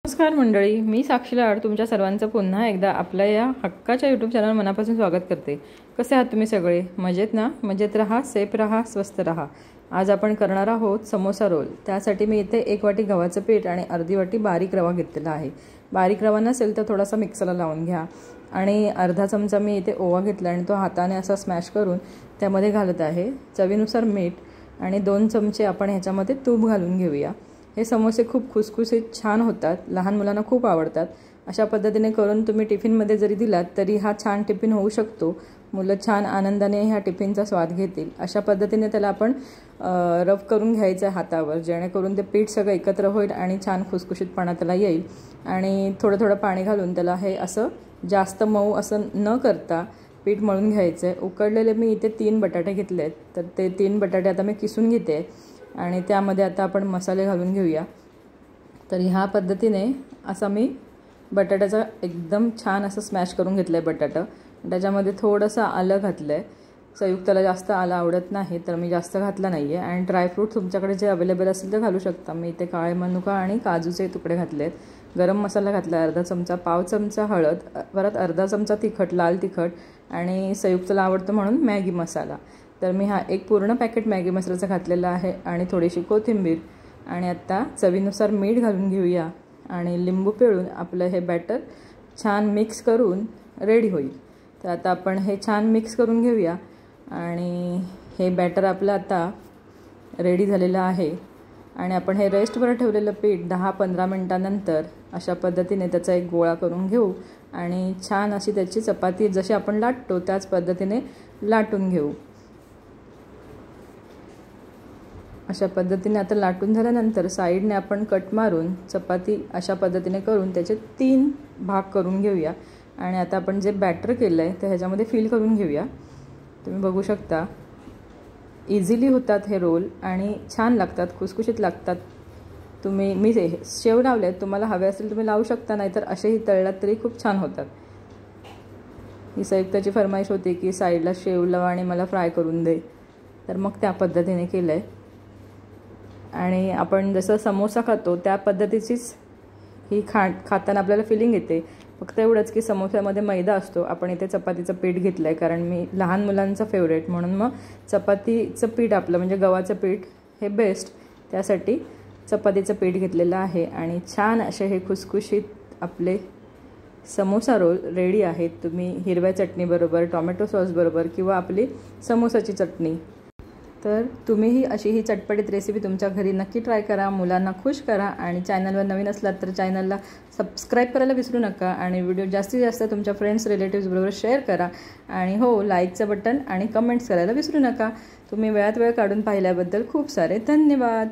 नमस्कार मंडळी, मी साक्षी लाड तुमच्या सर्वांचं पुन्हा एकदा आपल्या या हक्काच्या यूट्यूब चॅनल मनापासून स्वागत करते। कसे आहात तुम्ही सगळे? मजेत ना? मजेत रहा, सेफ रहा, स्वस्थ रहा। आज आपण करणार आहोत समोसा रोल। त्यासाठी मी इथे 1 वाटी गव्हाचं पीठ आणि अर्धी वाटी बारीक रवा घेतलेला आहे। बारीक रवा नसेल तर थोडासा मिक्सरला लावून घ्या आणि अर्धा चमचा मी इथे ओवा घेतला आणि तो हाताने असा स्मॅश करून त्यामध्ये घालत आहे। चवीनुसार मीठ आणि 2 चमचे आपण ह्याच्यामध्ये तूप घालून घेऊया। हे समोसे खूप खुसखुशीत छान होतात, लहान मुलांना खूप आवडतात। अशा पद्धतीने करून तुम्ही टिफिनमध्ये जरी दिलात तरी हा छान टिफिन होऊ शकतो। मुलं छान आनंदाने ह्या टिफिनचा स्वाद घेतील। अशा पद्धतीने त्याला आपण रफ करून घ्यायचं आहे हातावर, जेणेकरून ते पीठ सगळं एकत्र होईल आणि छान खुसखुशीतपणा त्याला येईल। आणि थोडं थोडं पाणी घालून त्याला हे असं जास्त मऊ असं न करता पीठ मळून घ्यायचं आहे। उकडलेले मी इथे 3 बटाटे घेतले आहेत, तर ते 3 बटाटे आता मी किसून घेते आणि त्यामध्ये आता आपण मसाले घालून घेऊया। तर ह्या पद्धतीने असा मी बटाट्याचा एकदम छान असं स्मॅश करून घेतलं आहे बटाटा। त्याच्यामध्ये थोडंसं आलं घातलं आहे। संयुक्ताला जास्त आलं आवडत नाही तर मी जास्त घातला नाही आहे। आणि ड्रायफ्रूट तुमच्याकडे जे अवेलेबल असेल ते घालू शकता। मी इथे काळे मनुका आणि काजूचे तुकडे घातले आहेत। गरम मसाला घातला आहे अर्धा चमचा, पाव चमचा हळद, परत अर्धा चमचा तिखट, लाल तिखट आणि संयुक्ताला आवडतं म्हणून मॅगी मसाला। तर मी हा एक पूर्ण पॅकेट मॅगी मसाल्याचा घातलेला आहे आणि थोडीशी कोथिंबीर आणि आता चवीनुसार मीठ घालून घेऊया आणि लिंबू पिळून आपलं हे बॅटर छान मिक्स करून रेडी होईल। तर आता आपण हे छान मिक्स करून घेऊया आणि हे बॅटर आपलं आता रेडी झालेलं आहे। आणि आपण हे रेस्टवर ठेवलेलं पीठ 10-15 मिनिटांनंतर अशा पद्धतीने त्याचा एक गोळा करून घेऊ आणि छान अशी त्याची चपाती जशी आपण लाटतो त्याच पद्धतीने लाटून घेऊ। अशा पद्धतीने आता लाटून झाल्यानंतर साईडने आपण कट मारून चपाती अशा पद्धतीने करून त्याचे 3 भाग करून घेऊया। आणि आता आपण जे बॅटर केलं आहे ते ह्याच्यामध्ये फिल करून घेऊया। तुम्ही बघू शकता इझिली होतात हे रोल आणि छान लागतात, खुसखुशीत लागतात। मी शेव लावले आहेत, तुम्हाला हवे असेल तुम्ही लावू शकता, नाहीतर असेही तळलात तरी खूप छान होतात। ही संयुक्ताची फरमाईश होती की साईडला शेव लाव आणि मला फ्राय करून दे, तर मग त्या पद्धतीने केलं आहे। आणि आपण जसं समोसा खातो त्या पद्धतीचीच ही खाताना आपल्याला फिलिंग येते। फक्त एवढंच की समोस्यामध्ये मैदा असतो, आपण इथे चपातीचं पीठ घेतलं आहे कारण मी लहान मुलांचा फेवरेट म्हणून मग चपातीचं पीठ आपलं म्हणजे गव्हाचं पीठ हे बेस्ट, त्यासाठी चपातीचं पीठ घेतलेलं आहे। आणि छान असे हे खुसखुशीत आपले समोसा रोल रेडी आहेत। तुम्ही हिरव्या चटणीबरोबर, टोमॅटो सॉसबरोबर किंवा आपली समोसाची चटणी, तर तुम्हीही अशी ही चटपटीत रेसिपी तुमच्या घरी नक्की ट्राय करा, मुलांना खुश करा। आणि चॅनलवर नवीन असलात तर चॅनलला सबस्क्राईब करायला विसरू नका आणि व्हिडिओ जास्तीत जास्त तुमच्या फ्रेंड्स रिलेटिव्सबरोबर शेअर करा। आणि हो, लाईकचं बटन आणि कमेंट्स करायला विसरू नका। तुम्ही वेळात वेळ काढून पाहिल्याबद्दल खूप सारे धन्यवाद।